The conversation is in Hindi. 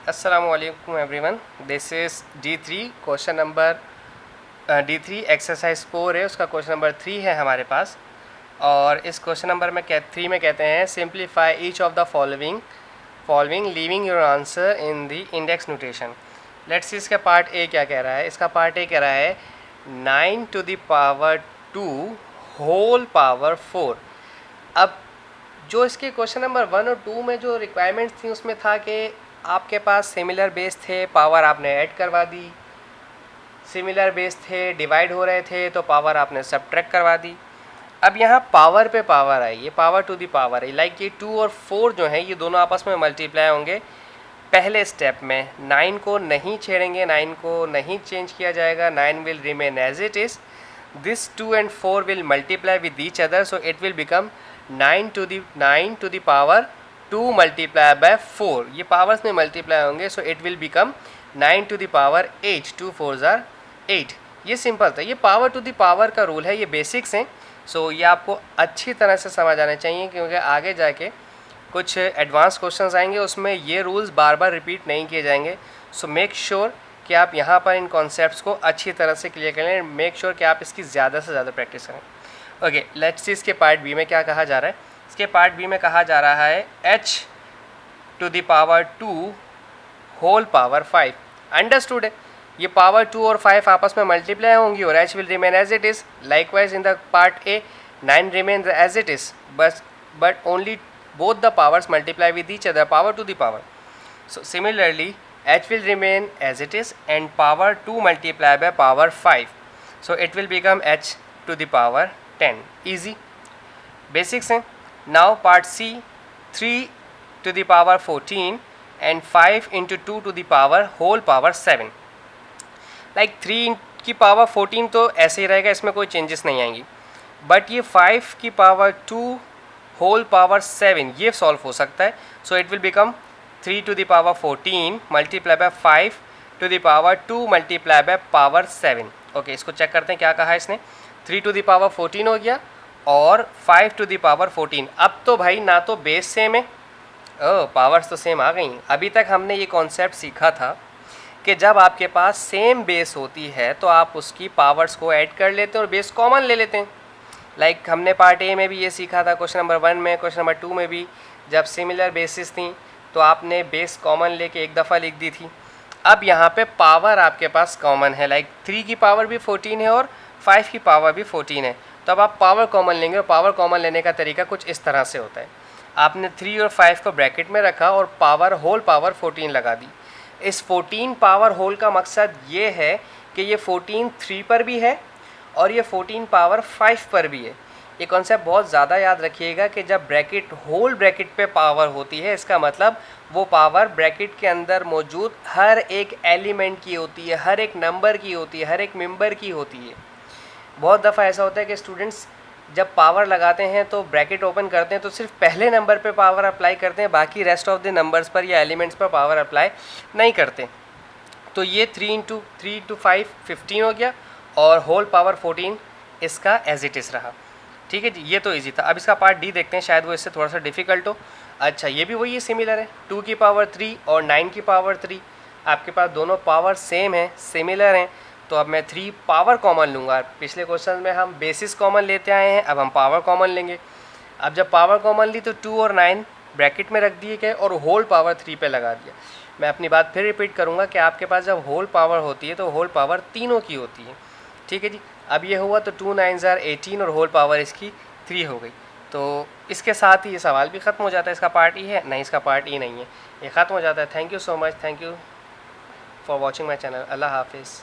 Assalamualaikum everyone. This is D3 question number D3 exercise 4 है, उसका क्वेश्चन नंबर 3 है हमारे पास। और इस क्वेश्चन नंबर में 3 में कहते हैं simplify each of the following leaving your answer in the index notation. Let's see इसका पार्ट ए क्या कह रहा है। इसका पार्ट ए कह रहा है 9 to the power 2 whole power 4। अब जो इसके क्वेश्चन नंबर 1 और 2 में जो रिक्वायरमेंट्स थी उसमें था कि आपके पास सिमिलर बेस थे, पावर आपने ऐड करवा दी। सिमिलर बेस थे, डिवाइड हो रहे थे, तो पावर आपने सब्ट्रैक्ट करवा दी। अब यहाँ पावर पे पावर आई, ये power to the power I. Like ये 2 और 4 जो है ये दोनों आपस में मल्टीप्लाई होंगे। पहले स्टेप में 9 को नहीं छेड़ेंगे, 9 को नहीं चेंज किया जाएगा, 9 will remain as it is. This 2 and 4 will multiply with each other, so it will become 9 to the power 2 multiply by 4। ये पावर्स में मल्टीप्लाई होंगे, so it will become 9 to the power 8। 2 4s are 8। ये सिंपल था, ये पावर टू द पावर का रूल है, ये बेसिक्स हैं। सो ये आपको अच्छी तरह से समझ आने चाहिए, क्योंकि आगे जाके कुछ एडवांस क्वेश्चंस आएंगे, उसमें ये रूल्स बार बार रिपीट नहीं किए जाएंगे। सो मेक श्योर कि आप यहाँ पर इन कॉन्सेप्ट्स को अच्छी तरह से क्लियर करें। मेक श्योर कि आप इसकी ज़्यादा से ज़्यादा प्रैक्टिस करें। ओके, लेट्स सी इसके पार्ट बी में क्या कहा जा रहा है। इसके पार्ट बी में कहा जा रहा है h to the power 2 whole power 5। Understood है, ये पावर 2 और 5 आपस में मल्टीप्लाई होंगी और h will remain as it is. Likewise in the part A 9 remain as it is, but only both the powers multiply with each other, power to the power. So similarly h will remain as it is and power 2 multiply by power 5, so it will become h to the power 10. Easy basics हैं. Now part C, 3 to the power 14 and 5 into 2 to the power whole power 7. like 3 की पावर 14 तो ऐसे ही रहेगा, इसमें कोई चेंजेस नहीं आएंगी, बट ये 5 की पावर 2 होल पावर 7 ये सॉल्व हो सकता है। सो it will become 3 to the power 14 multiply by 5 to the power 2 multiply by power 7। Okay, इसको चेक करते हैं क्या कहा है इसने। 3 to the power 14 हो गया और 5 to the power 14। अब तो भाई ना तो बेस सेम है, पावर्स तो सेम आ गई। अभी तक हमने ये कॉन्सेप्ट सीखा था कि जब आपके पास सेम बेस होती है तो आप उसकी पावर्स को ऐड कर लेते हैं और बेस कॉमन ले लेते हैं। लाइक हमने पार्ट ए में भी ये सीखा था, क्वेश्चन नंबर 1 में, क्वेश्चन नंबर 2 में भी। जब सिमिलर बेसिस थी तो आपने बेस कॉमन लेके एक दफ़ा लिख दी थी। अब यहाँ पे पावर आपके पास कॉमन है, लाइक 3 की पावर भी 14 है और 5 की पावर भी 14 है, तो अब आप पावर कॉमन लेंगे। और पावर कॉमन लेने का तरीका कुछ इस तरह से होता है। आपने 3 और 5 को ब्रैकेट में रखा और पावर होल पावर 14 लगा दी। इस 14 पावर होल का मकसद ये है कि ये 14 3 पर भी है और ये 14 पावर 5 पर भी है। ये कॉन्सेप्ट बहुत ज़्यादा याद रखिएगा कि जब ब्रैकेट होल ब्रैकेट पे पावर होती है, इसका मतलब वो पावर ब्रैकेट के अंदर मौजूद हर एक एलिमेंट की होती है, हर एक नंबर की होती है, हर एक मेंबर की होती है। बहुत दफ़ा ऐसा होता है कि स्टूडेंट्स जब पावर लगाते हैं तो ब्रैकेट ओपन करते हैं तो सिर्फ पहले नंबर पे पावर अप्लाई करते हैं, बाकी रेस्ट ऑफ द नंबर्स पर या एलिमेंट्स पर पावर अप्लाई नहीं करते। तो ये 3 into 5 15 हो गया और होल पावर 14 इसका एज इट इज़ रहा। ठीक है जी, ये तो इजी था। अब इसका पार्ट डी देखते हैं, शायद वो इससे थोड़ा सा डिफ़िकल्ट हो। अच्छा, ये भी वही सिमिलर है, 2 की पावर 3 और 9 की पावर 3। आपके पास दोनों पावर सेम है, सिमिलर हैं, तो अब मैं 3 पावर कॉमन लूँगा। पिछले क्वेश्चन में हम बेसिस कॉमन लेते आए हैं, अब हम पावर कॉमन लेंगे। अब जब पावर कॉमन ली तो 2 और 9 ब्रैकेट में रख दिए गए और होल पावर 3 पे लगा दिया। मैं अपनी बात फिर रिपीट करूँगा कि आपके पास जब होल पावर होती है तो होल पावर तीनों की होती है। ठीक है जी, अब ये हुआ तो 2 9s are 18 और होल पावर इसकी 3 हो गई। तो इसके साथ ही ये सवाल भी ख़त्म हो जाता है। इसका पार्ट ई है नहीं, इसका पार्ट ई नहीं है, ये ख़त्म हो जाता है। Thank you so much, thank you for watching my channel. अल्लाह हाफिज़।